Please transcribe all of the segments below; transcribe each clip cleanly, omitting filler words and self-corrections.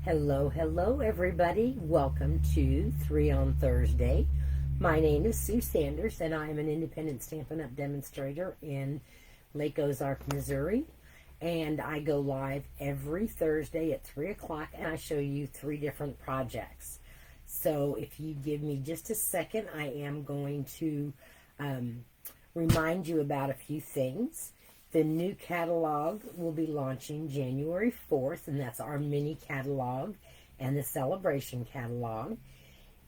Hello, hello everybody. Welcome to 3 on Thursday. My name is Sue Sanders and I am an independent Stampin' Up! Demonstrator in Lake Ozark, Missouri. And I go live every Thursday at 3 o'clock and I show you 3 different projects. So if you give me just a second, I am going to remind you about a few things. The new catalog will be launching January 4th, and that's our mini catalog and the celebration catalog.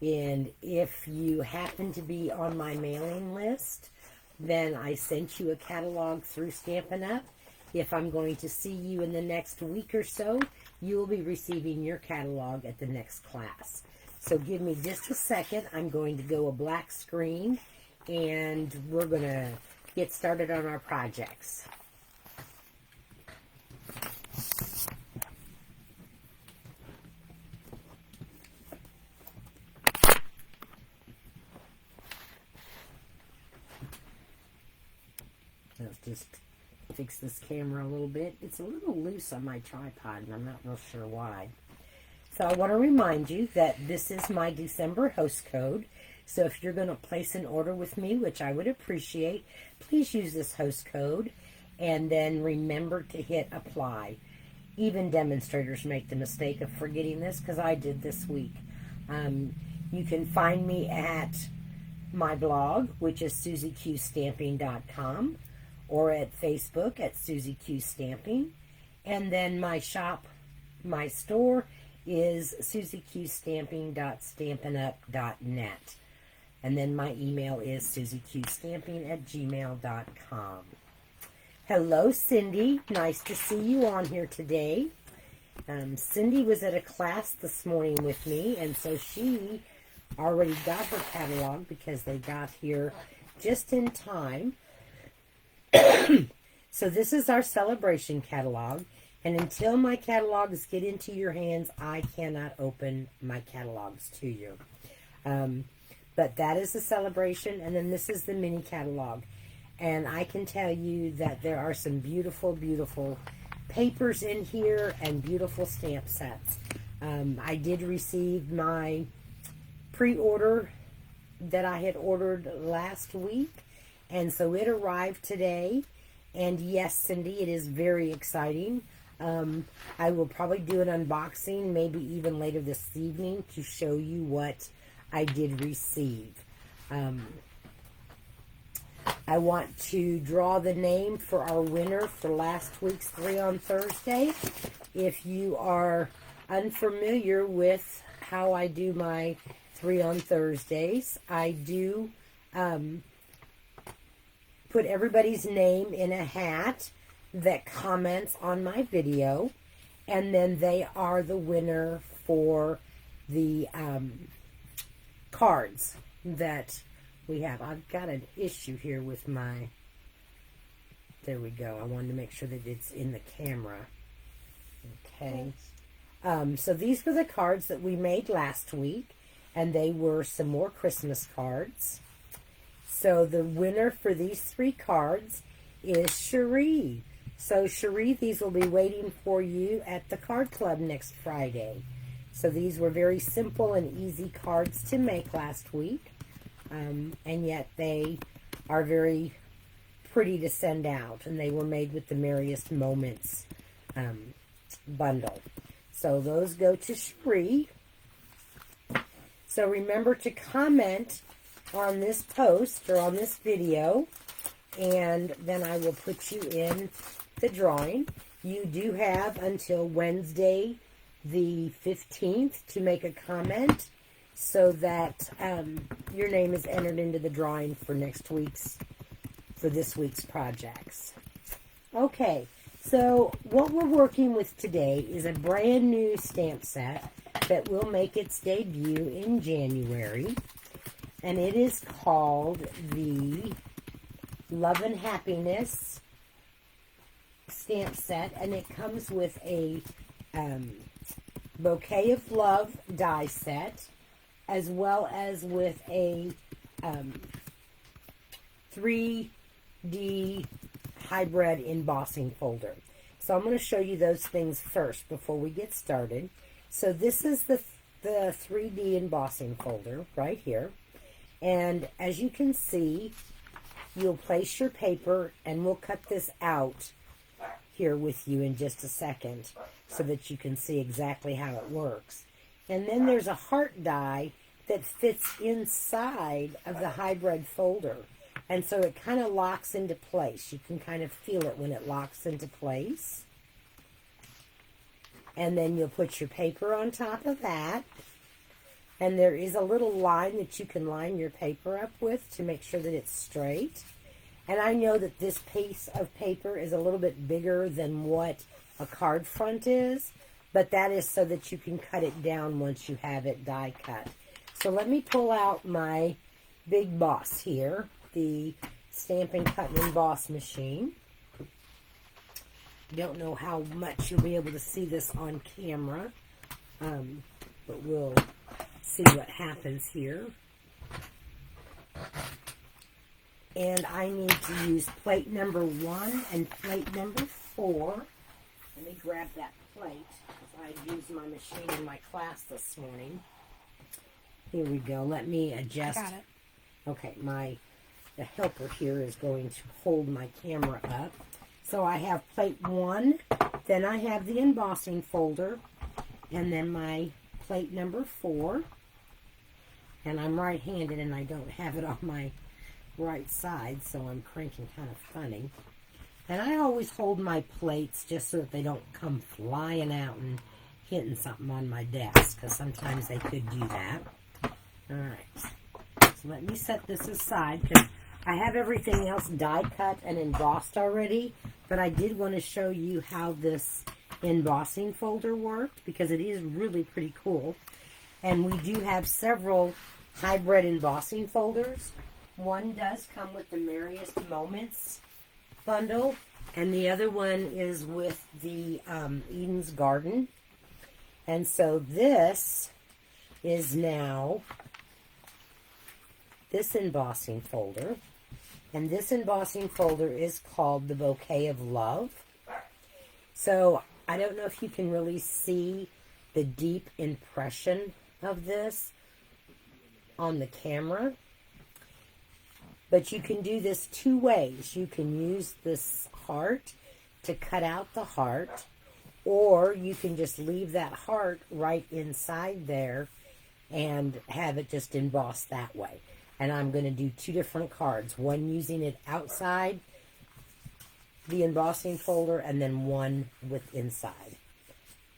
And if you happen to be on my mailing list, then I sent you a catalog through Stampin' Up! If I'm going to see you in the next week or so, you will be receiving your catalog at the next class. So give me just a second. I'm going to go a black screen, and we're going to get started on our projects. Let's just fix this camera a little bit. It's a little loose on my tripod, and I'm not real sure why. So I want to remind you that this is my December host code. So if you're going to place an order with me, which I would appreciate, please use this host code and then remember to hit apply. Even demonstrators make the mistake of forgetting this because I did this week. You can find me at my blog, which is SusieQStamping.com, or at Facebook at SusieQStamping. And then my shop, my store, is SusieQStamping.stampinup.net. And then my email is SusieQStamping@gmail.com. Hello, Cindy. Nice to see you on here today. Cindy was at a class this morning with me, and so she already got her catalog because they got here just in time. So this is our celebration catalog, and until my catalogs get into your hands, I cannot open my catalogs to you. But that is the celebration, and then this is the mini catalog. And I can tell you that there are some beautiful, beautiful papers in here and beautiful stamp sets. I did receive my pre-order that I had ordered last week, and so it arrived today. And yes, Cindy, it is very exciting. I will probably do an unboxing, maybe even later this evening, to show you what I did receive. I want to draw the name for our winner for last week's 3 on Thursday. If you are unfamiliar with how I do my 3 on Thursdays, I do put everybody's name in a hat that comments on my video, and then they are the winner for the cards that we have. I've got an issue here with my, there we go. I wanted to make sure that it's in the camera. Okay. So these were the cards that we made last week, and they were some more Christmas cards. So the winner for these 3 cards is Cherie. So Cherie, these will be waiting for you at the card club next Friday. So these were very simple and easy cards to make last week. And yet they are very pretty to send out. And they were made with the Merriest Moments bundle. So those go to Cherie. So remember to comment on this post or on this video, and then I will put you in the drawing. You do have until Wednesday the 15th to make a comment so that your name is entered into the drawing for this week's projects. Okay, so what we're working with today is a brand new stamp set that will make its debut in January, and it is called the Love and Happiness stamp set, and it comes with a Bouquet of Love die set, as well as with a 3D hybrid embossing folder. So I'm going to show you those things first before we get started. So this is the 3D embossing folder right here. And as you can see, you'll place your paper, and we'll cut this out here with you in just a second so that you can see exactly how it works. And then there's a heart die that fits inside of the hybrid folder. And so it kind of locks into place. You can kind of feel it when it locks into place. And then you'll put your paper on top of that. And there is a little line that you can line your paper up with to make sure that it's straight. And I know that this piece of paper is a little bit bigger than what a card front is, but that is so that you can cut it down once you have it die cut. So let me pull out my Big Boss here, the Stampin' Cut and Emboss machine. Don't know how much you'll be able to see this on camera, but we'll see what happens here. And I need to use plate number 1 and plate number 4. Let me grab that plate, because I used my machine in my class this morning. Here we go. Let me adjust. I got it. Okay, the helper here is going to hold my camera up. So I have plate 1, then I have the embossing folder, and then my plate number 4. And I'm right-handed, and I don't have it on my right side, so I'm cranking kind of funny. And I always hold my plates just so that they don't come flying out and hitting something on my desk, because sometimes they could do that. Alright, so let me set this aside, because I have everything else die cut and embossed already, but I did want to show you how this embossing folder worked, because it is really pretty cool. And we do have several hybrid embossing folders. One does come with the Merriest Moments bundle, and the other one is with the Eden's Garden. And so this is now this embossing folder, and this embossing folder is called the Bouquet of Love. So I don't know if you can really see the deep impression of this on the camera, but you can do this 2 ways. You can use this heart to cut out the heart, or you can just leave that heart right inside there and have it just embossed that way. And I'm going to do 2 different cards, one using it outside the embossing folder and then one with inside.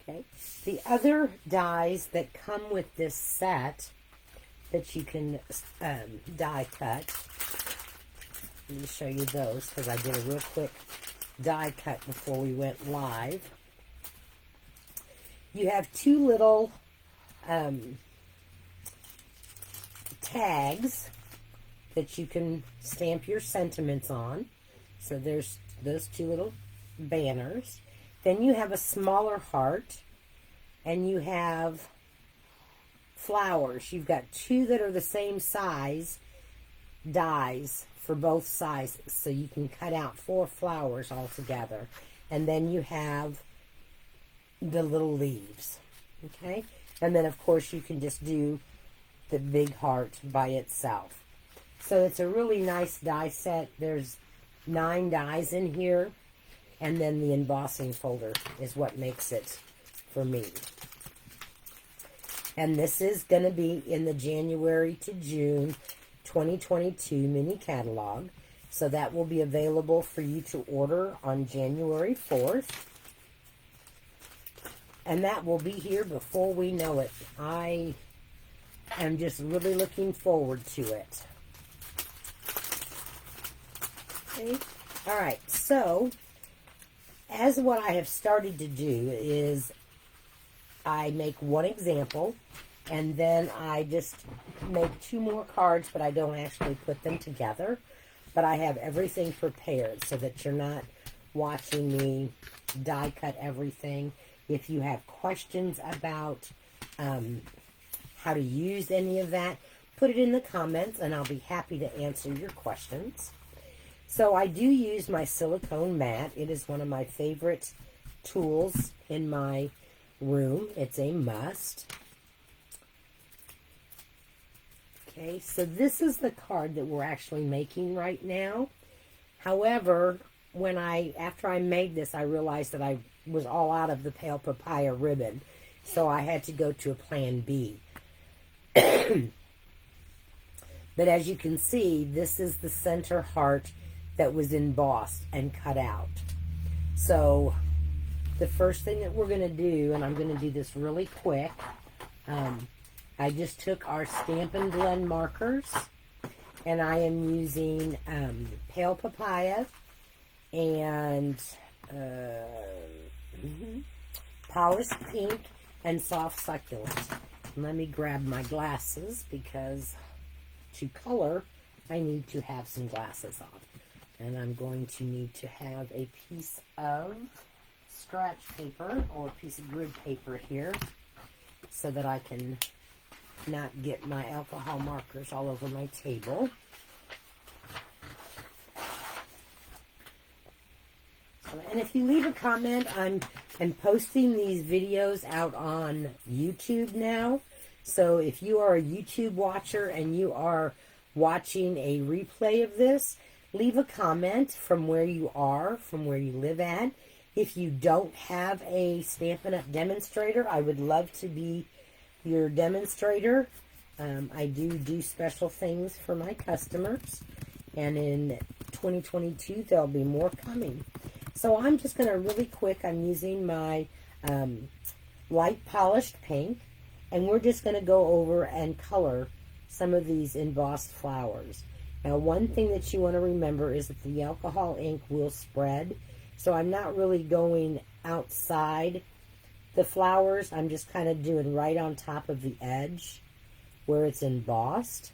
Okay. The other dies that come with this set that you can die cut, let me show you those, because I did a real quick die cut before we went live. You have 2 little tags that you can stamp your sentiments on. So there's those 2 little banners. Then you have a smaller heart, and you have flowers. You've got 2 that are the same size dies for both sizes, so you can cut out 4 flowers altogether. And then you have the little leaves. Okay, and then of course you can just do the big heart by itself. So it's a really nice die set. There's 9 dies in here, and then the embossing folder is what makes it for me. And this is going to be in the January to June 2022 mini catalog. So that will be available for you to order on January 4th. And that will be here before we know it. I am just really looking forward to it. Okay. All right. So, as what I have started to do is I make one example, and then I just make 2 more cards, but I don't actually put them together. But I have everything prepared so that you're not watching me die cut everything. If you have questions about how to use any of that, put it in the comments, and I'll be happy to answer your questions. So I do use my silicone mat. It is one of my favorite tools in my room. It's a must. Okay, so this is the card that we're actually making right now. However, after I made this, I realized that I was all out of the pale papaya ribbon. So I had to go to a plan B. But as you can see, this is the center heart that was embossed and cut out. So the first thing that we're going to do, and I'm going to do this really quick, I just took our Stampin' Blend markers, and I am using pale papaya and polished pink and soft succulent. Let me grab my glasses because to color, I need to have some glasses on. And I'm going to need to have a piece of scratch paper or a piece of grid paper here so that I can not get my alcohol markers all over my table. And if you leave a comment, I'm posting these videos out on YouTube now. So if you are a YouTube watcher and you are watching a replay of this, leave a comment from where you are, from where you live at. If you don't have a Stampin' Up! Demonstrator, I would love to be your demonstrator. I do special things for my customers. And in 2022, there'll be more coming. So I'm just going to really quick, I'm using my light polished pink. And we're just going to go over and color some of these embossed flowers. Now, one thing that you want to remember is that the alcohol ink will spread. So I'm not really going outside the flowers. I'm just kind of doing right on top of the edge where it's embossed,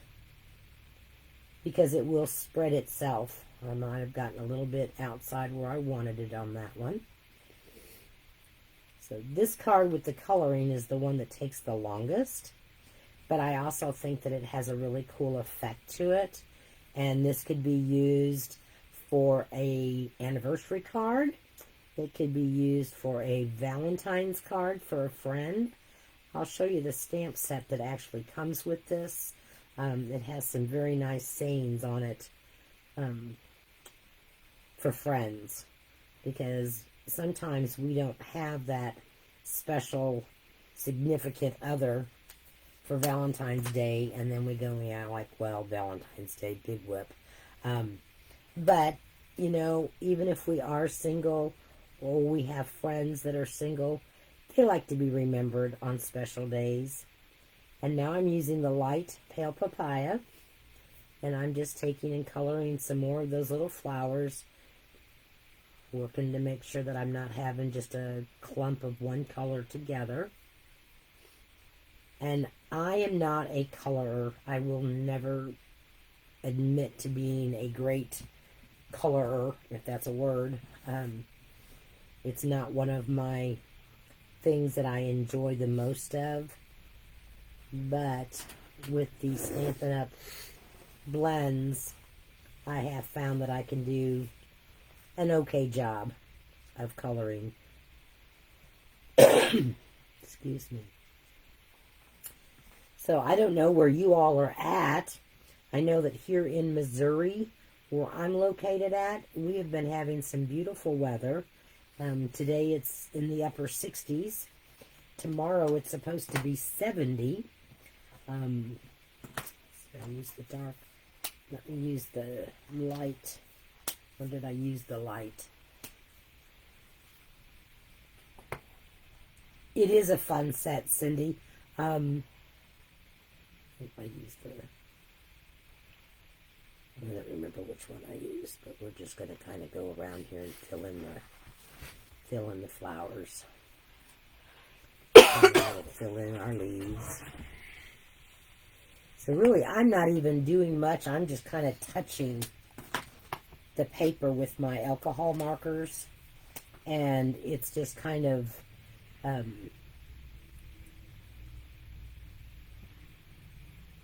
because it will spread itself. I might have gotten a little bit outside where I wanted it on that one. So this card with the coloring is the one that takes the longest, but I also think that it has a really cool effect to it. And this could be used for a anniversary card. It could be used for a Valentine's card for a friend. I'll show you the stamp set that actually comes with this. It has some very nice sayings on it for friends, because sometimes we don't have that special significant other for Valentine's Day, and then we go, yeah, like, well, Valentine's Day, big whip. But, you know, even if we are single or we have friends that are single, they like to be remembered on special days. And now I'm using the light pale papaya, and I'm just taking and coloring some more of those little flowers, working to make sure that I'm not having just a clump of one color together. And I am not a colorer. I will never admit to being a great colorer, if that's a word. It's not one of my things that I enjoy the most of. But with the Stampin' Up! Blends, I have found that I can do an okay job of coloring. Excuse me. So I don't know where you all are at. I know that here in Missouri, where I'm located at, we have been having some beautiful weather. Today it's in the upper 60s. Tomorrow it's supposed to be 70. So I use the dark. Let me use the light. Or did I use the light? It is a fun set, Cindy. I think I used the... I don't remember which one I used, but we're just going to kind of go around here and fill in the flowers. And we'll fill in our leaves. So really, I'm not even doing much. I'm just kind of touching the paper with my alcohol markers, and it's just kind of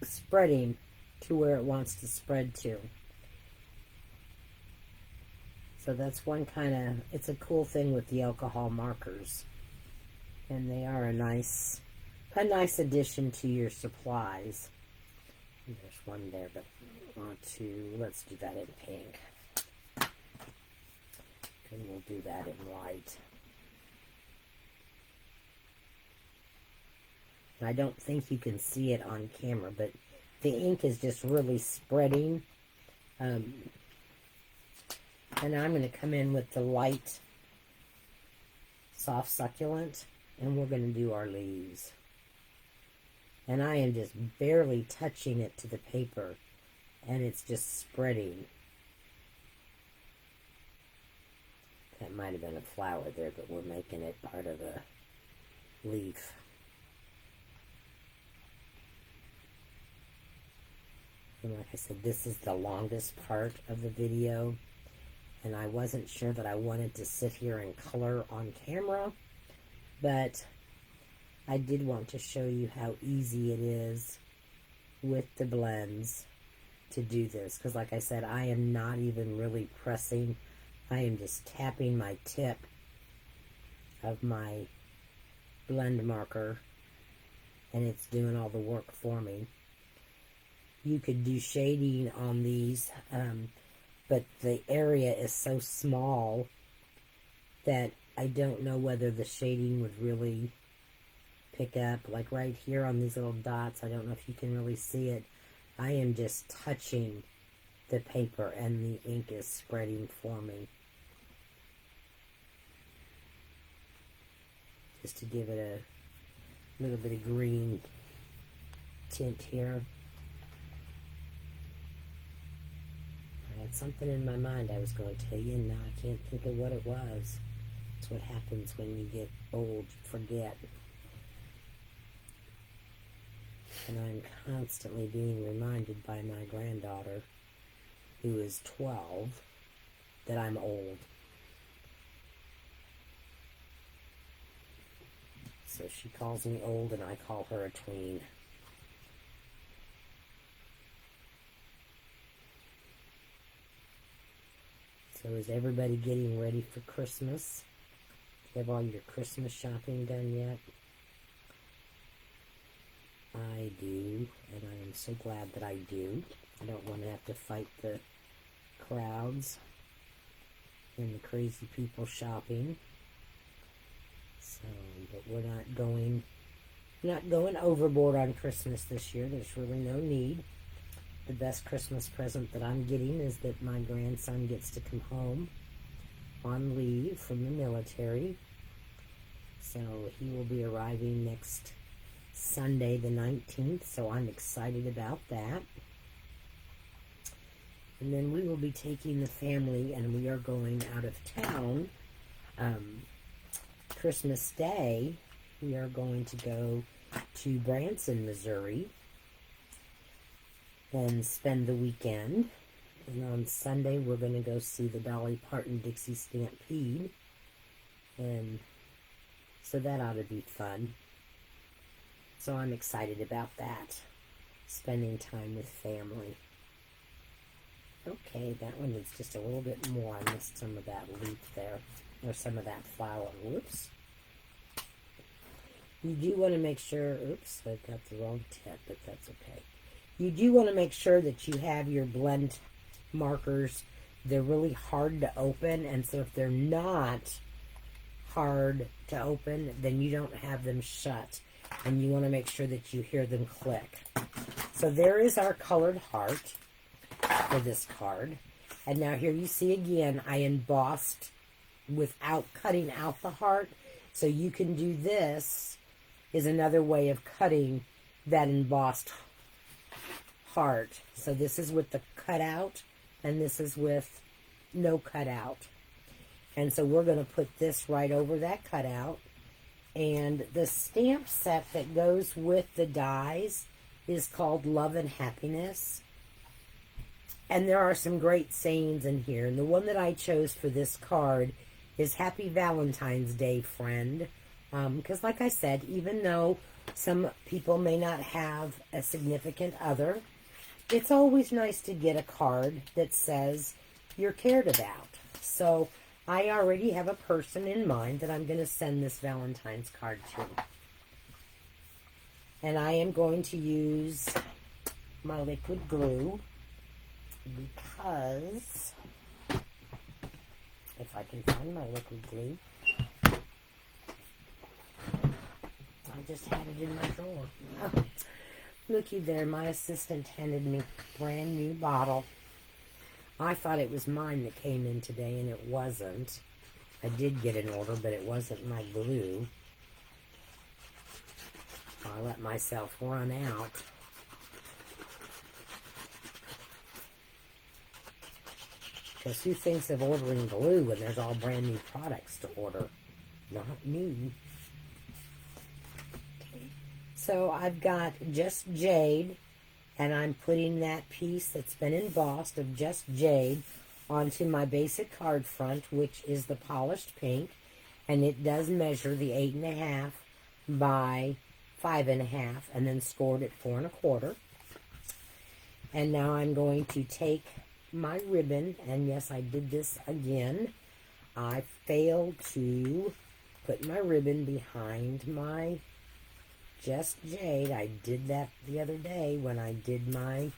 spreading to where it wants to spread to. So that's one kind of, it's a cool thing with the alcohol markers. And they are a nice addition to your supplies. There's one there, but let's do that in pink. And we'll do that in white. And I don't think you can see it on camera, but the ink is just really spreading. And I'm going to come in with the light soft succulent, and we're going to do our leaves. And I am just barely touching it to the paper, and it's just spreading. That might have been a flower there, but we're making it part of a leaf. And like I said, this is the longest part of the video, and I wasn't sure that I wanted to sit here and color on camera, but I did want to show you how easy it is with the blends to do this, because like I said, I am not even really pressing. I am just tapping my tip of my blend marker, and it's doing all the work for me. You could do shading on these, but the area is so small that I don't know whether the shading would really pick up. Like right here on these little dots, I don't know if you can really see it. I am just touching the paper and the ink is spreading for me. Just to give it a little bit of green tint here. I had something in my mind I was going to tell you, and now I can't think of what it was. That's what happens when you get old, you forget. And I'm constantly being reminded by my granddaughter, who is 12, that I'm old. So she calls me old, and I call her a tween. So is everybody getting ready for Christmas? Do you have all your Christmas shopping done yet? I do, and I am so glad that I do. I don't want to have to fight the crowds and the crazy people shopping. So, but we're not going overboard on Christmas this year. There's really no need. The best Christmas present that I'm getting is that my grandson gets to come home on leave from the military. So he will be arriving next Sunday the 19th, so I'm excited about that. And then we will be taking the family, and we are going out of town. Christmas Day, we are going to go to Branson, Missouri, and spend the weekend. And on Sunday, we're going to go see the Dolly Parton Dixie Stampede. And so that ought to be fun. So I'm excited about that. Spending time with family. Okay, that one needs just a little bit more. I missed some of that leaf there. Or some of that flower. Whoops. You do want to make sure... Oops, I got the wrong tip, but that's okay. You do want to make sure that you have your blend markers. They're really hard to open, and so if they're not hard to open, then you don't have them shut. And you want to make sure that you hear them click. So there is our colored heart for this card. And now here you see again, I embossed without cutting out the heart. So you can do this, is another way of cutting that embossed heart. So this is with the cutout, and this is with no cutout. And so we're going to put this right over that cutout. And the stamp set that goes with the dies is called Love and Happiness. And there are some great sayings in here. And the one that I chose for this card is Happy Valentine's Day, friend. Because like I said, even though some people may not have a significant other, it's always nice to get a card that says you're cared about. So I already have a person in mind that I'm going to send this Valentine's card to. And I am going to use my liquid glue because if I can find my liquid glue, I just had it in my drawer. Oh, looky there, my assistant handed me a brand new bottle. I thought it was mine that came in today, and it wasn't. I did get an order, but it wasn't my glue. I let myself run out. Because who thinks of ordering glue when there's all brand new products to order? Not me. Okay. So I've got Just Jade, and I'm putting that piece that's been embossed of Just Jade onto my basic card front, which is the polished pink, and it does measure the 8.5 by 5.5, and then scored at 4 1/4. And now I'm going to take my ribbon, and yes, I did this again. I failed to put my ribbon behind my Just Jade. I did that the other day when I did my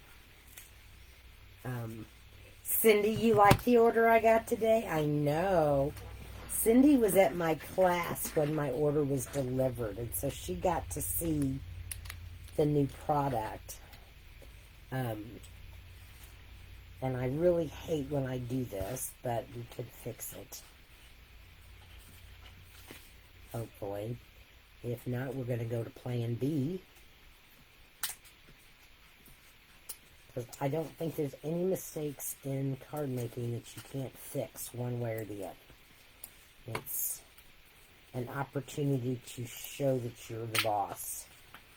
Cindy, you like the order I got today? I know. Cindy was at my class when my order was delivered, and so she got to see the new product. And I really hate when I do this, but we could fix it. Hopefully. If not, we're going to go to plan B. Because I don't think there's any mistakes in card making that you can't fix one way or the other. It's an opportunity to show that you're the boss.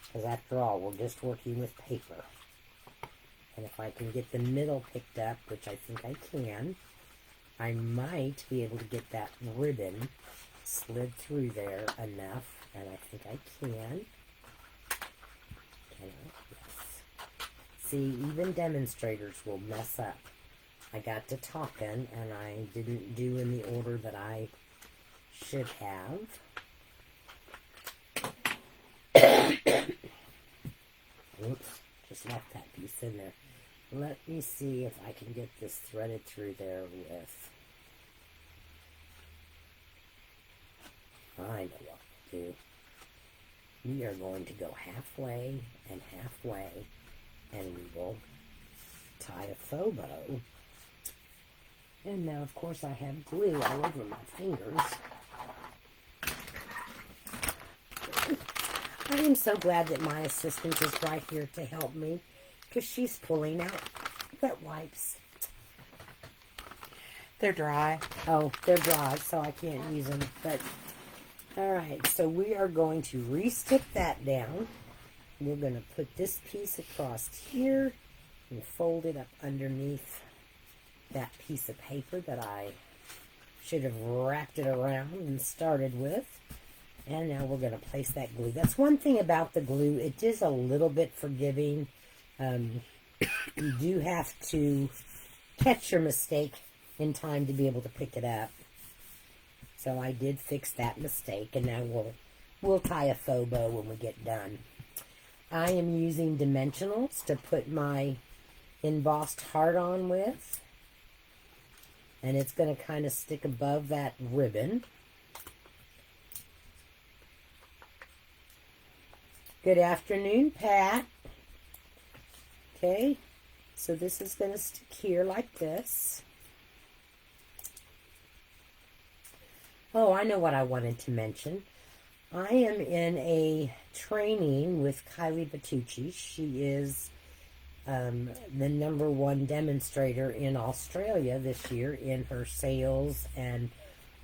Because after all, we're just working with paper. And if I can get the middle picked up, which I think I can, I might be able to get that ribbon slid through there enough. And I think I can. Can I? Yes. See, even demonstrators will mess up. I got to talking, and I didn't do in the order that I should have. Oops, just left that piece in there. Let me see if I can get this threaded through there with... I know what to do. We are going to go halfway and halfway, and we will tie a faux bow. And now, of course, I have glue all over my fingers. I am so glad that my assistant is right here to help me, because she's pulling out wet wipes. They're dry. Oh, they're dry, so I can't use them. But, all right, so we are going to re-stick that down. We're going to put this piece across here and fold it up underneath that piece of paper that I should have wrapped it around and started with. And now we're going to place that glue. That's one thing about the glue. It is a little bit forgiving. You do have to catch your mistake in time to be able to pick it up. So I did fix that mistake, and now we'll tie a faux bow when we get done. I am using Diemensionals to put my embossed heart on with. And it's going to kind of stick above that ribbon. Good afternoon, Pat. Okay, so this is going to stick here like this. Oh, I know what I wanted to mention. I am in a training with Kylie Bertucci. She is the #1 demonstrator in Australia this year in her sales and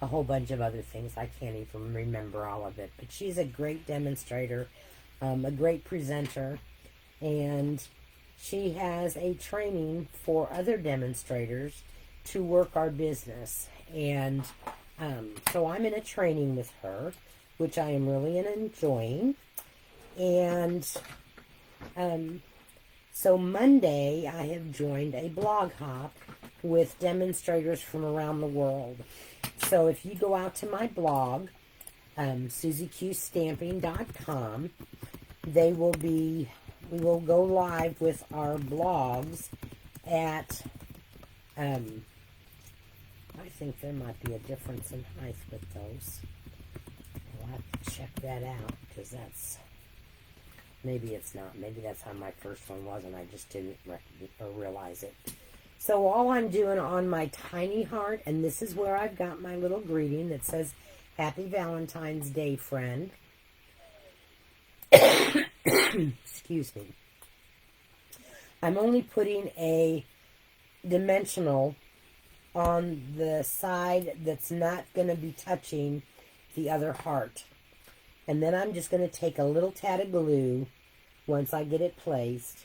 a whole bunch of other things. I can't even remember all of it. But she's a great demonstrator, a great presenter, and she has a training for other demonstrators to work our business. And so I'm in a training with her, which I am really enjoying. And so Monday, I have joined a blog hop with demonstrators from around the world. So if you go out to my blog, SusieQStamping.com, we will go live with our blogs at, I think there might be a difference in height with those. I'll have to check that out, because maybe it's not. Maybe that's how my first one was, and I just didn't realize it. So all I'm doing on my tiny heart, and this is where I've got my little greeting that says, Happy Valentine's Day, friend. Excuse me. I'm only putting a dimensional on the side that's not going to be touching the other heart. And then I'm just going to take a little tad of glue once I get it placed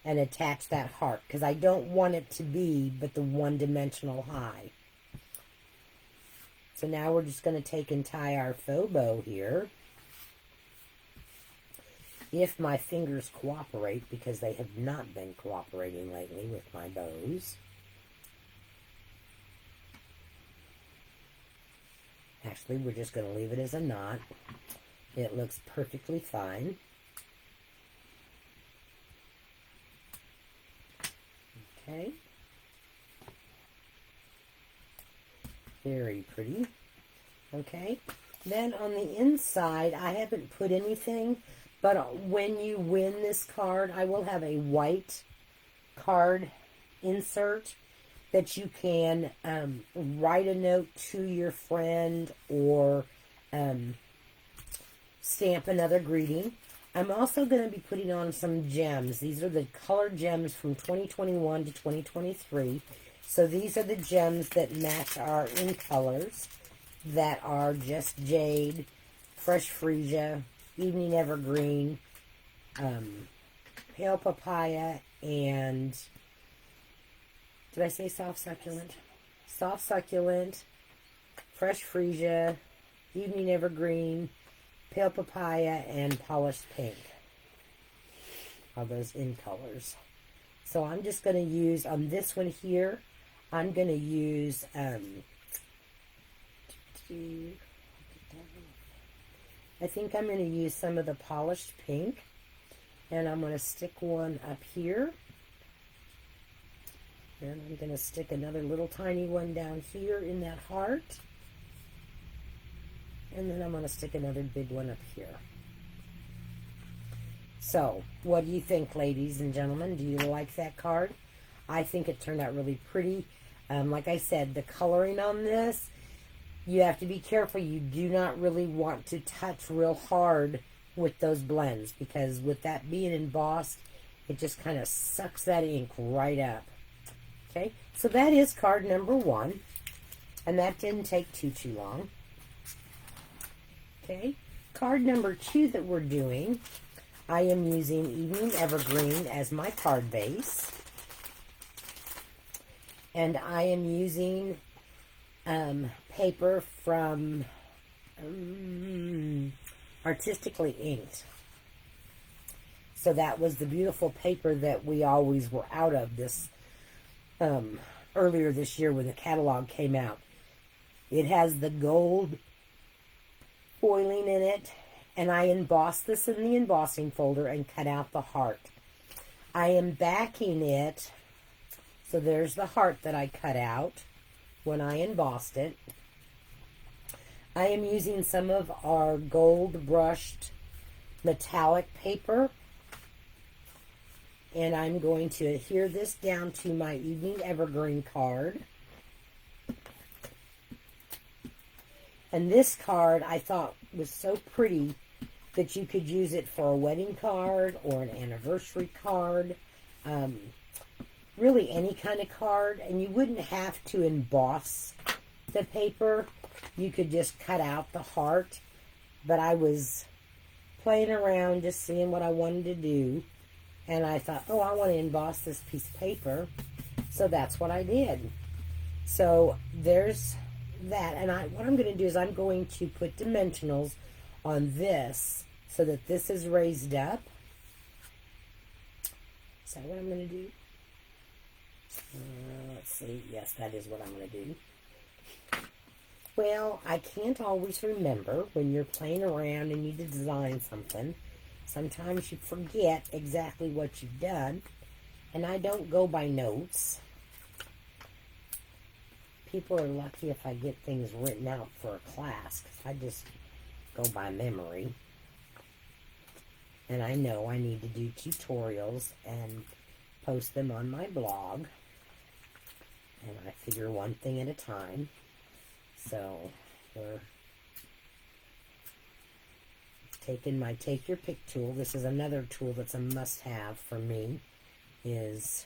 and attach that heart, because I don't want it to be but the one-dimensional high. So now we're just going to take and tie our faux bow here. If my fingers cooperate, because they have not been cooperating lately with my bows. Actually, we're just going to leave it as a knot. It looks perfectly fine. Okay. Very pretty. Okay. Then on the inside, I haven't put anything, but when you win this card, I will have a white card insert that you can write a note to your friend or stamp another greeting. I'm also going to be putting on some gems. These are the colored gems from 2021 to 2023. So these are the gems that match our in colors that are just Jade, Fresh Freesia, Evening Evergreen, Pale Papaya, and did I say Soft Succulent? Soft Succulent, Fresh Freesia, Evening Evergreen, Pale Papaya, and Polished Pink. All those in colors. So I'm just going to use, on this one here, I'm going to use, I think I'm going to use some of the Polished Pink. And I'm going to stick one up here. And I'm going to stick another little tiny one down here in that heart. And then I'm going to stick another big one up here. So, what do you think, ladies and gentlemen? Do you like that card? I think it turned out really pretty. Like I said, the coloring on this, you have to be careful. You do not really want to touch real hard with those blends, because with that being embossed, it just kind of sucks that ink right up. Okay, so that is card number 1, and that didn't take too long. Okay, card number 2 that we're doing, I am using Evening Evergreen as my card base, and I am using paper from Artistically Inked. So that was the beautiful paper that we always were out of this earlier this year when the catalog came out. It has the gold foiling in it, and I embossed this in the embossing folder and cut out the heart. I am backing it, so there's the heart that I cut out when I embossed it. I am using some of our gold brushed metallic paper, and I'm going to adhere this down to my Evening Evergreen card. And this card I thought was so pretty that you could use it for a wedding card or an anniversary card. Really any kind of card. And you wouldn't have to emboss the paper. You could just cut out the heart. But I was playing around just seeing what I wanted to do. And I thought, oh, I want to emboss this piece of paper. So that's what I did. So there's that. And what I'm going to do is I'm going to put dimensionals on this so that this is raised up. Is that what I'm going to do? Let's see. Yes, that is what I'm going to do. Well, I can't always remember when you're playing around and you design something. Sometimes you forget exactly what you've done. And I don't go by notes. People are lucky if I get things written out for a class, because I just go by memory. And I know I need to do tutorials and post them on my blog. And I figure one thing at a time. So, we're taking my Take Your Pick tool. This is another tool that's a must-have for me, is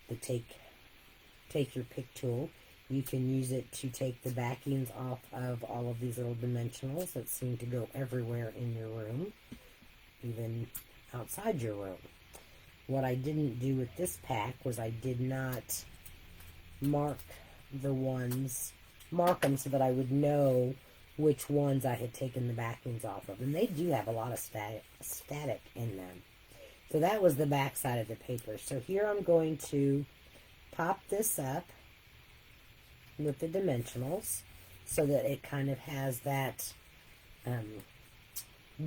the Take Your Pick tool. You can use it to take the backings off of all of these little dimensionals that seem to go everywhere in your room, even outside your room. What I didn't do with this pack was I did not mark them so that I would know which ones I had taken the backings off of. And they do have a lot of static in them. So that was the back side of the paper. So here I'm going to pop this up with the dimensionals so that it kind of has that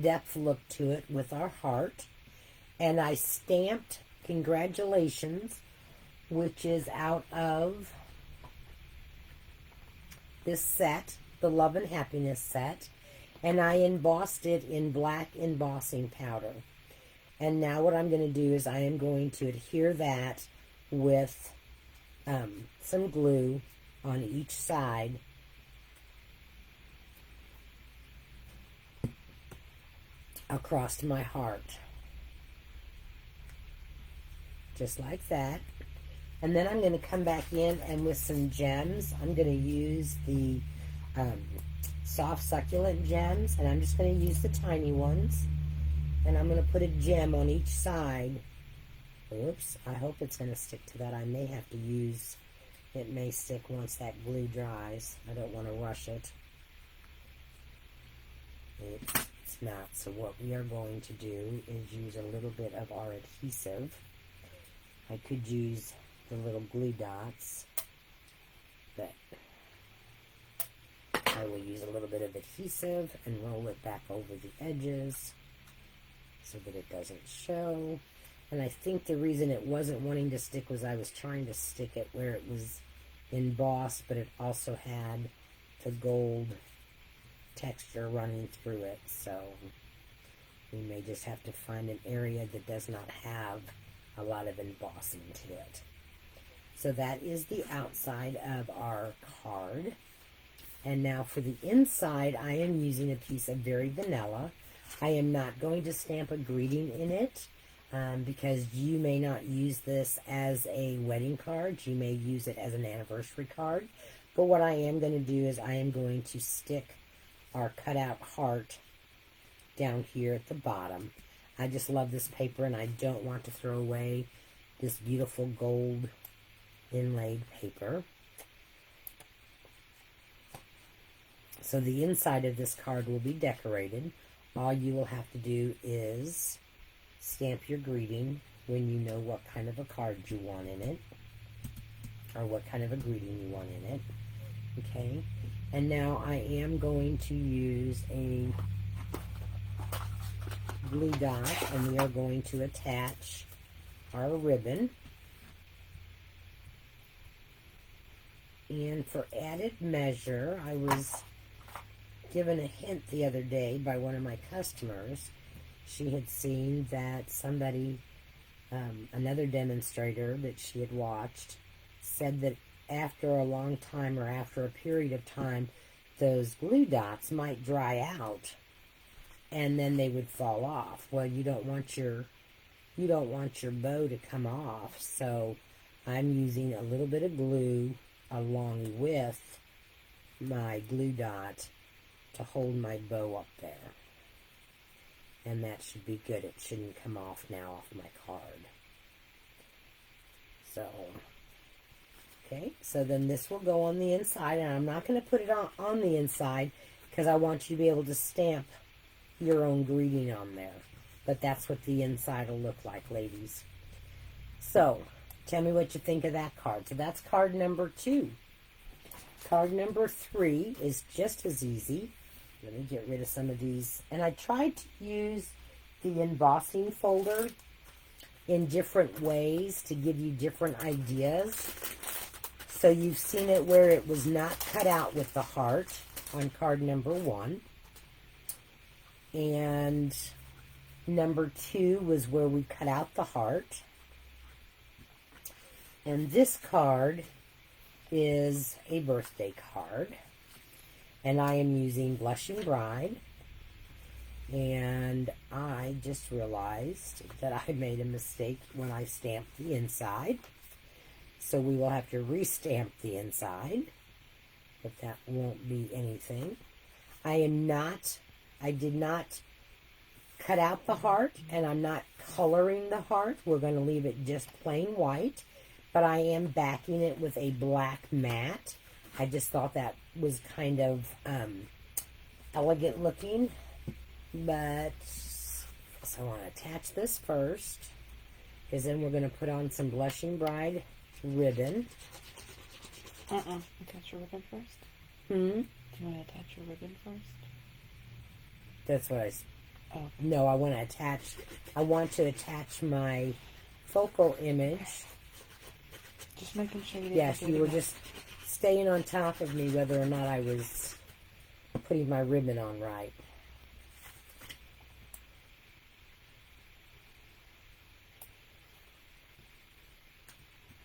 depth look to it with our heart. And I stamped Congratulations, which is out of this set, the Love and Happiness set, and I embossed it in black embossing powder. And now what I'm going to do is I am going to adhere that with some glue on each side across my heart. Just like that. And then I'm going to come back in and with some gems, I'm going to use the soft succulent gems, and I'm just going to use the tiny ones. And I'm going to put a gem on each side. Oops, I hope it's going to stick to that. I may have to use, it may stick once that glue dries. I don't want to rush it. It's not. So what we are going to do is use a little bit of our adhesive. I could use the little glue dots, but I will use a little bit of adhesive and roll it back over the edges so that it doesn't show. And I think the reason it wasn't wanting to stick was I was trying to stick it where it was embossed, but it also had the gold texture running through it. So we may just have to find an area that does not have a lot of embossing to it. So that is the outside of our card. And now for the inside, I am using a piece of Very Vanilla. I am not going to stamp a greeting in it because you may not use this as a wedding card. You may use it as an anniversary card. But what I am going to do is I am going to stick our cutout heart down here at the bottom. I just love this paper and I don't want to throw away this beautiful gold inlaid paper. So the inside of this card will be decorated. All you will have to do is stamp your greeting when you know what kind of a card you want in it, or what kind of a greeting you want in it. Okay, and now I am going to use a glue dot, and we are going to attach our ribbon. And for added measure, I was given a hint the other day by one of my customers. She had seen that somebody, another demonstrator that she had watched, said that after a long time or after a period of time, those glue dots might dry out and then they would fall off. Well, you don't want your bow to come off, so I'm using a little bit of glue along with my glue dot to hold my bow up there. And that should be good. It shouldn't come off now off my card. So, okay, so then this will go on the inside, and I'm not going to put it on the inside because I want you to be able to stamp your own greeting on there. But that's what the inside will look like, ladies. So, tell me what you think of that card. So that's card number 2. Card number 3 is just as easy. Let me get rid of some of these. And I tried to use the embossing folder in different ways to give you different ideas. So you've seen it where it was not cut out with the heart on card number 1. And number 2 was where we cut out the heart. And this card is a birthday card. And I am using Blushing Bride. And I just realized that I made a mistake when I stamped the inside. So we will have to restamp the inside. But that won't be anything. I did not cut out the heart, and I'm not coloring the heart. We're going to leave it just plain white. But I am backing it with a black matte. I just thought that was kind of elegant looking. But, so I want to attach this first. Because then we're going to put on some Blushing Bride ribbon. Attach your ribbon first? Do you want to attach your ribbon first? That's what I... Oh. No, I want to attach my focal image. Just making sure you didn't. Yes, you were just staying on top of me whether or not I was putting my ribbon on right.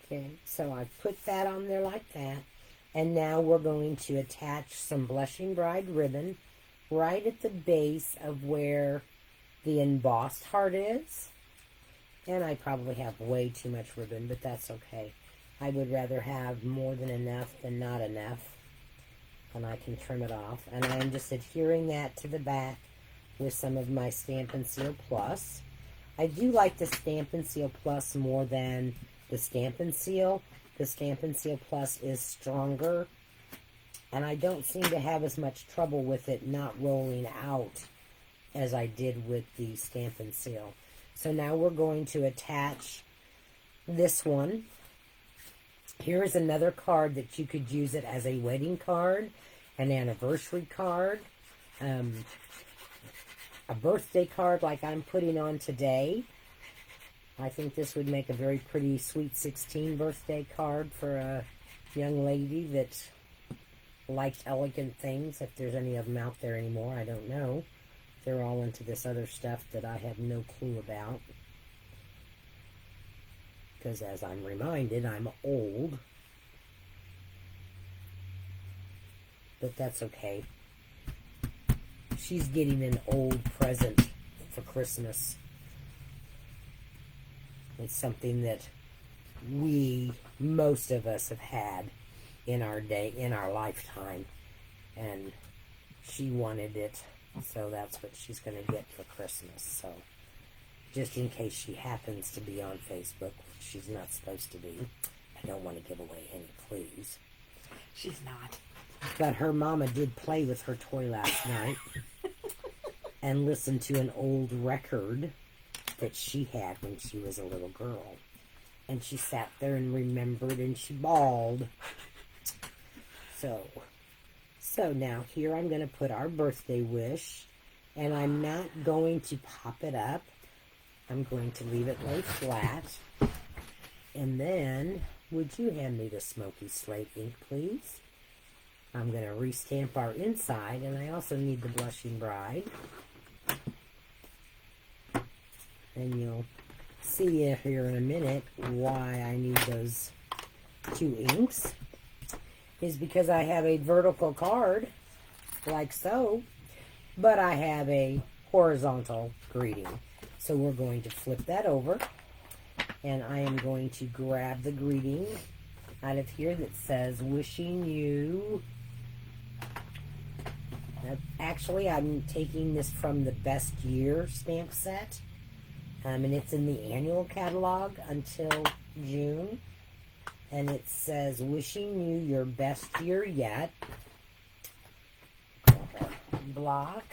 Okay, so I put that on there like that. And now we're going to attach some Blushing Bride ribbon right at the base of where the embossed heart is. And I probably have way too much ribbon, but that's okay. I would rather have more than enough than not enough. And I can trim it off. And I am just adhering that to the back with some of my Stampin' Seal Plus. I do like the Stampin' Seal Plus more than the Stampin' Seal. The Stampin' Seal Plus is stronger. And I don't seem to have as much trouble with it not rolling out as I did with the Stampin' Seal. So now we're going to attach this one. Here is another card that you could use it as a wedding card, an anniversary card, a birthday card like I'm putting on today. I think this would make a very pretty Sweet 16 birthday card for a young lady that likes elegant things. If there's any of them out there anymore, I don't know. They're all into this other stuff that I have no clue about. Because as I'm reminded, I'm old. But that's okay. She's getting an old present for Christmas. It's something that most of us have had in our lifetime. And she wanted it. So that's what she's going to get for Christmas. So just in case she happens to be on Facebook, which she's not supposed to be. I don't want to give away any clues. She's not. But her mama did play with her toy last night and listen to an old record that she had when she was a little girl. And she sat there and remembered and she bawled. So now here I'm going to put our birthday wish. And I'm not going to pop it up. I'm going to leave it lay flat. And then, would you hand me the Smokey Slate ink, please? I'm going to restamp our inside, and I also need the Blushing Bride. And you'll see here in a minute why I need those 2 inks. Is because I have a vertical card, like so, but I have a horizontal greeting. So we're going to flip that over, and I am going to grab the greeting out of here that says, wishing you... Actually, I'm taking this from the Best Year stamp set, and it's in the annual catalog until June, and it says, wishing you your best year yet. Block.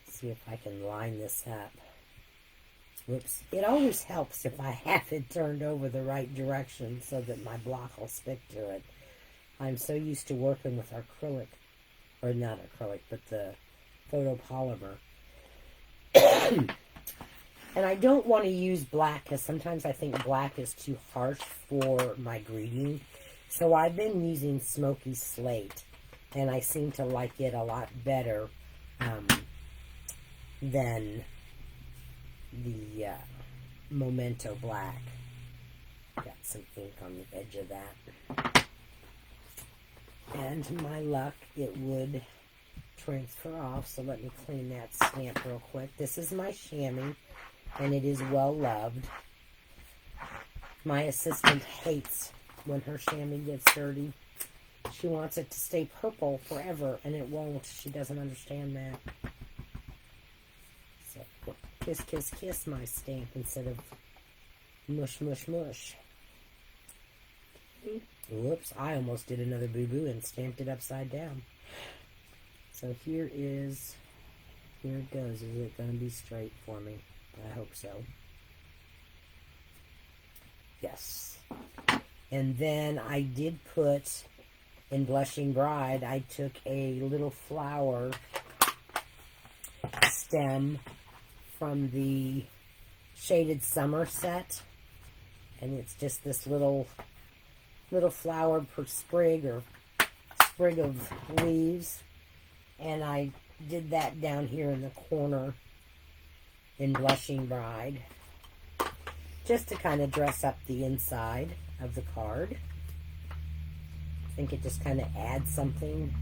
See if I can line this up. Whoops. It always helps if I have it turned over the right direction so that my block will stick to it. I'm so used to working with acrylic, or not acrylic, but the photopolymer. And I don't want to use black because sometimes I think black is too harsh for my greeting. So I've been using Smokey Slate, and I seem to like it a lot better than the Memento Black. Got some ink on the edge of that. And to my luck, it would transfer off, so let me clean that stamp real quick. This is my chamois, and it is well loved. My assistant hates when her chamois gets dirty. She wants it to stay purple forever, and it won't. She doesn't understand that. So, kiss, kiss, kiss my stamp instead of mush, mush, mush. Whoops, I almost did another boo-boo and stamped it upside down. So here it goes. Is it going to be straight for me? I hope so. Yes. And then I did put, in Blushing Bride, I took a little flower stem from the Shaded Summer set. And it's just this little flower per sprig, or sprig of leaves. And I did that down here in the corner in Blushing Bride, just to kind of dress up the inside of the card. I think it just kind of adds something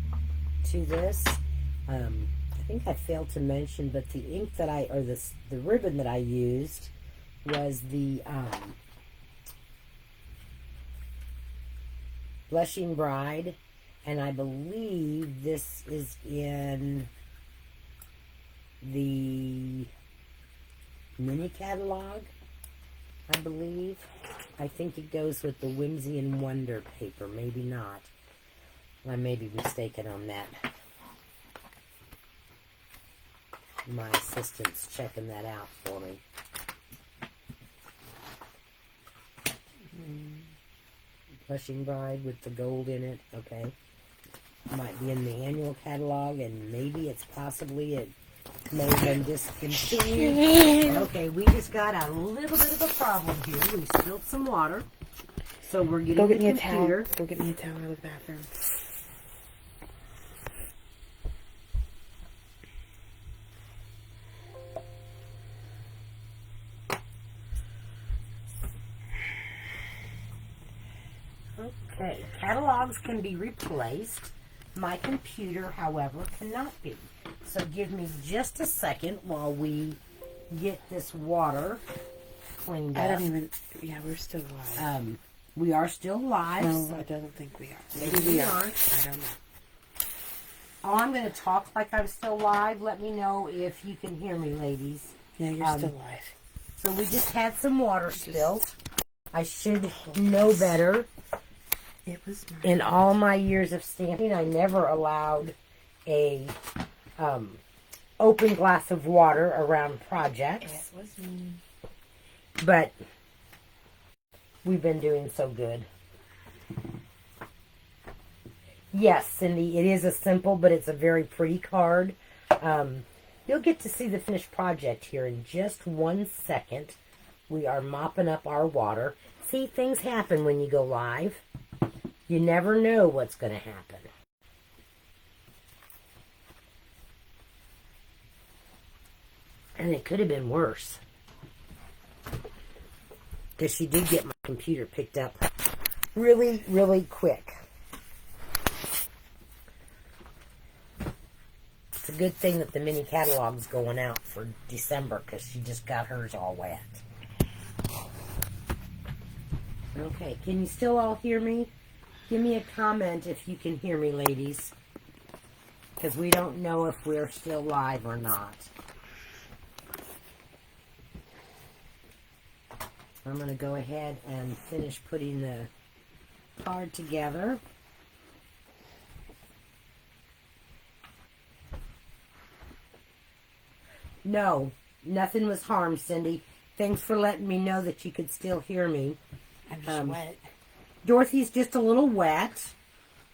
to this. I think I failed to mention, but the ink that the ribbon that I used was the Blushing Bride, and I believe this is in the mini catalog, I believe. I think it goes with the Whimsy and Wonder paper, maybe not. I may be mistaken on that. My assistant's checking that out for me. Blushing Bride with the gold in it, okay. Might be in the annual catalog, and maybe it's possibly it may have been discontinued. Okay, we just got a little bit of a problem here. We spilled some water, so we're getting Go get me the a towel. computer. Go get me a towel out of the bathroom. Okay, catalogs can be replaced. My computer, however, cannot be. So give me just a second while we get this water cleaned up. Yeah, we're still live. We are still live. No, So I don't think we are. maybe we are. I don't know. Oh, I'm going to talk like I'm still live. Let me know if you can hear me, ladies. Yeah, you're still live. So we just had some water spilt. I should know better. It was In all my years of stamping, I never allowed a open glass of water around projects. It was me. But we've been doing so good. Yes, Cindy, it is a simple, but it's a very pretty card. You'll get to see the finished project here in just 1 second. We are mopping up our water. See, things happen when you go live. You never know what's going to happen. And it could have been worse. Because she did get my computer picked up really, really quick. It's a good thing that the mini catalog's going out for December, because she just got hers all wet. Okay, can you still all hear me? Give me a comment if you can hear me, ladies. Because we don't know if we're still live or not. I'm going to go ahead and finish putting the card together. No, nothing was harmed, Cindy. Thanks for letting me know that you could still hear me. I'm just wet. Dorothy's just a little wet.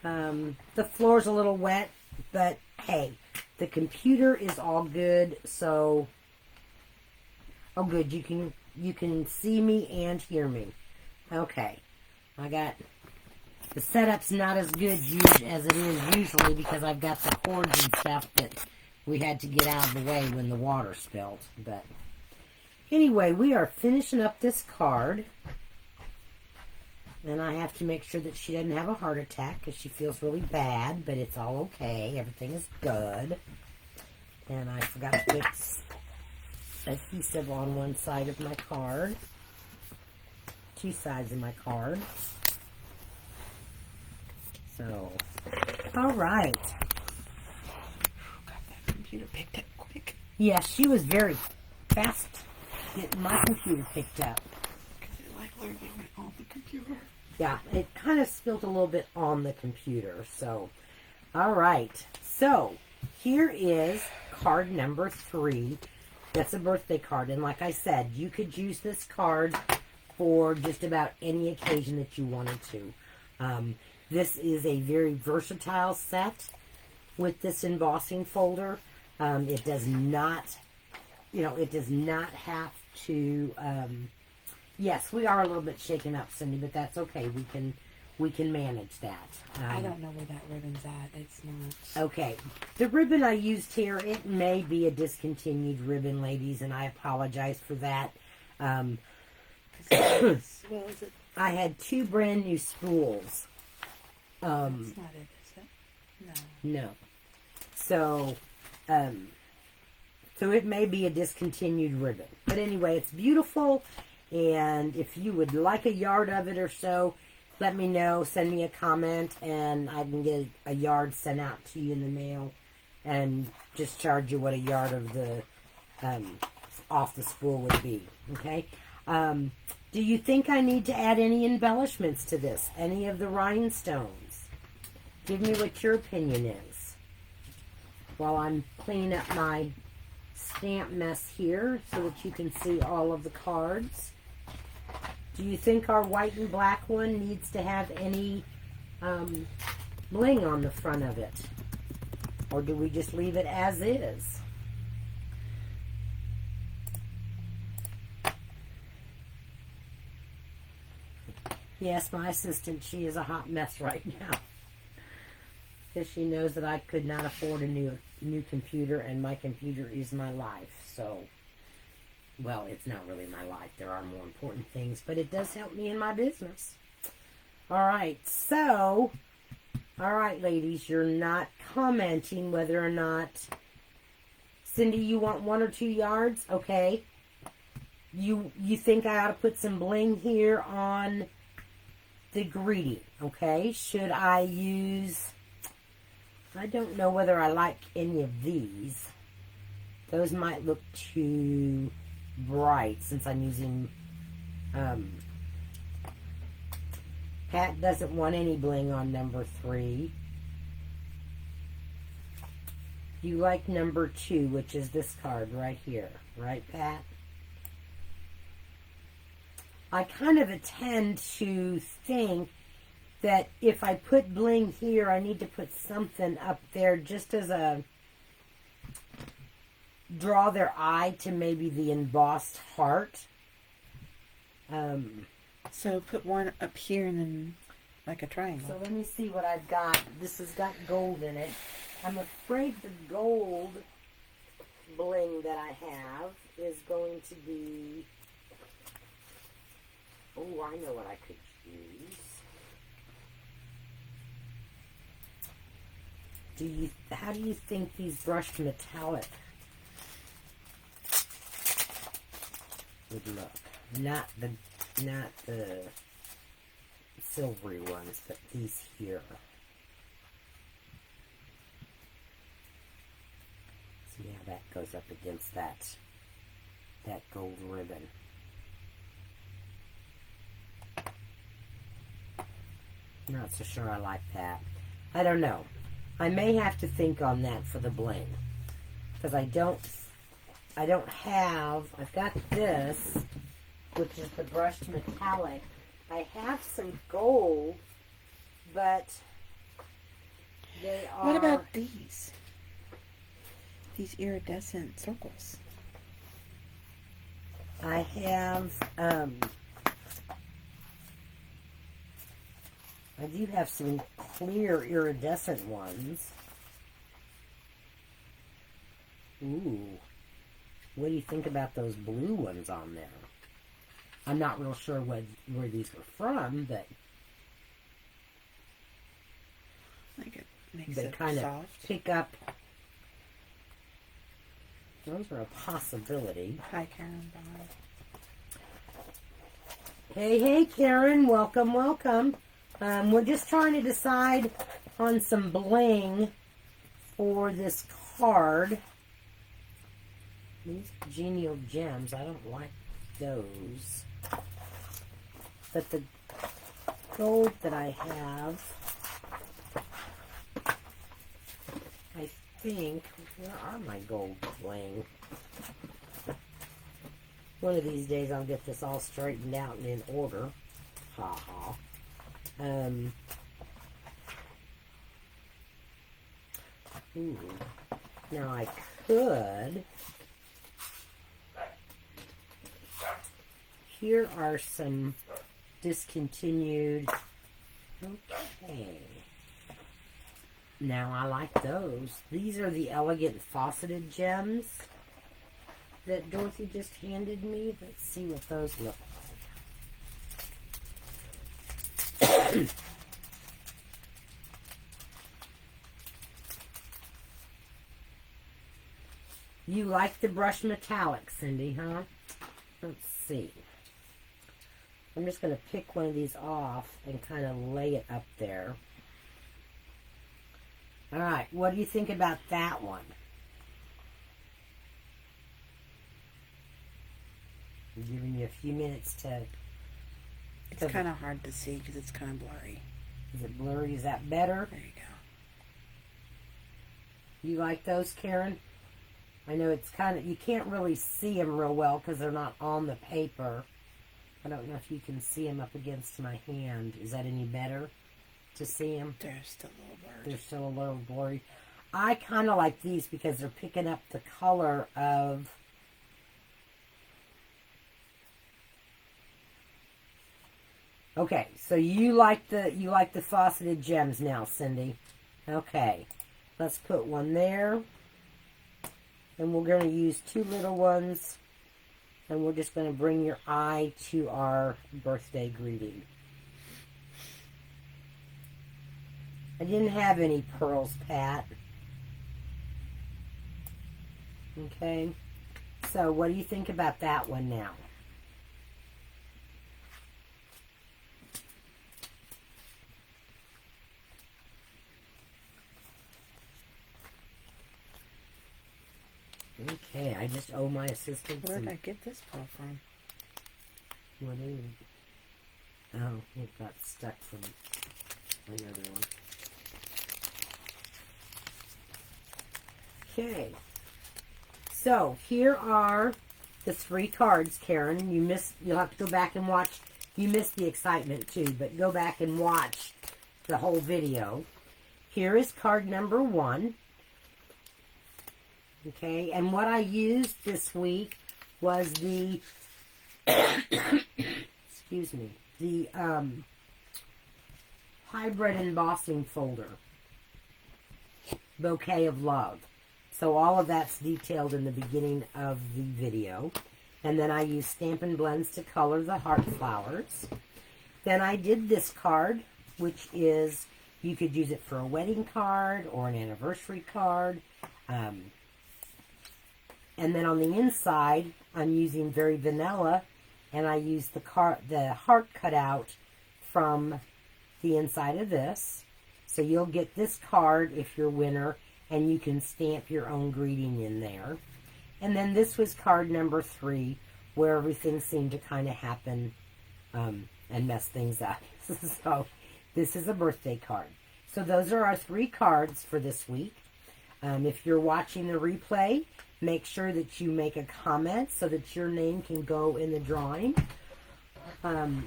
The floor's a little wet, but hey, the computer is all good, so oh good, you can see me and hear me. Okay. I got the setup's not as good as it is usually because I've got the cords and stuff that we had to get out of the way when the water spilled. But anyway, we are finishing up this card. And I have to make sure that she doesn't have a heart attack because she feels really bad, but it's all okay. Everything is good. And I forgot to put adhesive on one side of my card. Two sides of my card. So, all right. God, that computer picked up quick. Yeah, she was very fast getting my computer picked up. Because it like literally went on the computer. Yeah, it kind of spilled a little bit on the computer. So, all right. So, here is card number 3. That's a birthday card. And like I said, you could use this card for just about any occasion that you wanted to. This is a very versatile set with this embossing folder. It does not, it does not have to, yes, we are a little bit shaken up, Cindy, but that's okay. We can manage that. I don't know where that ribbon's at. It's not. Okay. The ribbon I used here, it may be a discontinued ribbon, ladies, and I apologize for that. Well, is it? I had 2 brand new spools. That's not it, is it? No. No. So, so it may be a discontinued ribbon. But anyway, it's beautiful. And if you would like a yard of it or so, let me know. Send me a comment, and I can get a yard sent out to you in the mail, and just charge you what a yard of the off the spool would be. Okay. Do you think I need to add any embellishments to this? Any of the rhinestones? Give me what your opinion is. While I'm cleaning up my stamp mess here so that you can see all of the cards. Do you think our white and black one needs to have any bling on the front of it? Or do we just leave it as is? Yes, my assistant, she is a hot mess right now. Because she knows that I could not afford a new computer, and my computer is my life. So, well, it's not really my life. There are more important things, but it does help me in my business. All right, so, all right, ladies, you're not commenting whether or not, Cindy, you want 1 or 2 yards? Okay. You think I ought to put some bling here on the greeting, okay? Should I use, I don't know whether I like any of these. Those might look too bright since I'm using, Pat doesn't want any bling on number 3. You like number 2, which is this card right here, right, Pat? I kind of tend to think that if I put bling here, I need to put something up there just as a draw their eye to maybe the embossed heart. So put one up here and then like a triangle. So let me see what I've got. This has got gold in it. I'm afraid the gold bling that I have is going to be... Oh, I know what I could use. How do you think these brushed metallic would look? Not the silvery ones, but these here. See how that goes up against that gold ribbon. Not so sure I like that. I don't know. I may have to think on that for the bling. Because I don't I don't have, I've got this, which is the brushed metallic. I have some gold, but they are... What about these? These iridescent circles. I have, I do have some clear iridescent ones. Ooh. What do you think about those blue ones on there? I'm not real sure where these were from, but Like it makes they it kind of soft. pick up. Those are a possibility. Hi, Karen. Bye. Hey, Karen. Welcome, welcome. We're just trying to decide on some bling for this card. These Genial gems, I don't like those. But the gold that I have, I think, where are my gold bling? One of these days I'll get this all straightened out and in order. Ha ha. Ooh. Now I could. Here are some discontinued. Okay. Now I like those. These are the elegant faceted gems that Dorothy just handed me. Let's see what those look like. You like the brushed metallic, Cindy, huh? Let's see. I'm just going to pick one of these off and kind of lay it up there. Alright, what do you think about that one? I'm giving you a few minutes to... It's kind of hard to see because it's kind of blurry. Is it blurry? Is that better? There you go. You like those, Karen? I know it's kind of... You can't really see them real well because they're not on the paper. I don't know if you can see them up against my hand. Is that any better to see them? They're still a little blurry. They're still a little blurry. I kind of like these because they're picking up the color of... Okay, so you like the faceted gems now, Cindy. Okay, let's put one there. And we're going to use two little ones. And we're just going to bring your eye to our birthday greeting. I didn't have any pearls, Pat. Okay. So what do you think about that one now? Okay, I just owe my assistant Where some... did I get this pearl from? What is it? Oh, it got stuck from another one. Okay. So, here are the 3 cards, Karen. You'll have to go back and watch. You missed the excitement too, but go back and watch the whole video. Here is card number 1. Okay, and what I used this week was the, excuse me, the hybrid embossing folder, Bouquet of Love. So all of that's detailed in the beginning of the video. And then I used Stampin' Blends to color the heart flowers. Then I did this card, which is, you could use it for a wedding card or an anniversary card. And then on the inside, I'm using very vanilla, and I use the heart cutout from the inside of this. So you'll get this card if you're a winner, and you can stamp your own greeting in there. And then this was card number 3, where everything seemed to kind of happen and mess things up. So this is a birthday card. So those are our 3 cards for this week. If you're watching the replay, make sure that you make a comment so that your name can go in the drawing.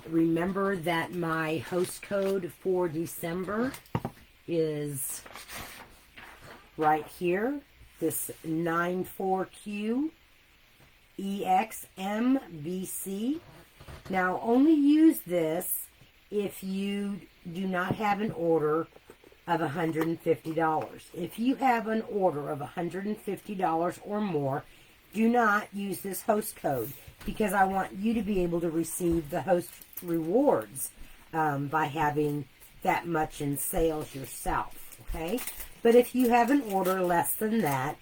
Remember that my host code for December is right here. This 94Q EXMBC. Now, only use this if you do not have an order of $150. If you have an order of $150 or more, do not use this host code, because I want you to be able to receive the host rewards by having that much in sales yourself, okay? But if you have an order less than that,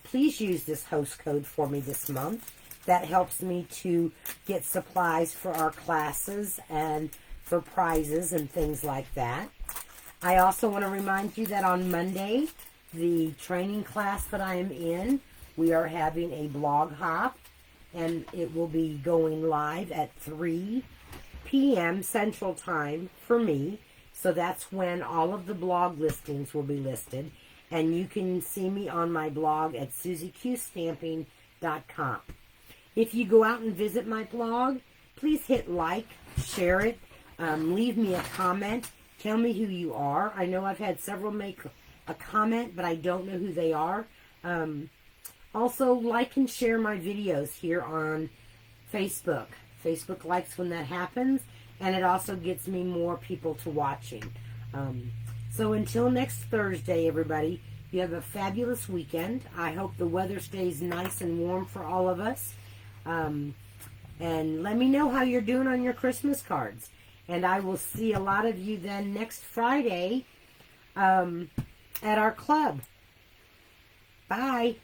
please use this host code for me this month. That helps me to get supplies for our classes and for prizes and things like that. I also want to remind you that on Monday, the training class that I am in, we are having a blog hop, and it will be going live at 3 p.m. Central Time for me. So that's when all of the blog listings will be listed. And you can see me on my blog at SusieQStamping.com. If you go out and visit my blog, please hit like, share it, leave me a comment, tell me who you are. I know I've had several make a comment, but I don't know who they are. Also, like and share my videos here on Facebook. Facebook likes when that happens, and it also gets me more people to watching. So until next Thursday, everybody, you have a fabulous weekend. I hope the weather stays nice and warm for all of us. And let me know how you're doing on your Christmas cards. And I will see a lot of you then next Friday at our club. Bye.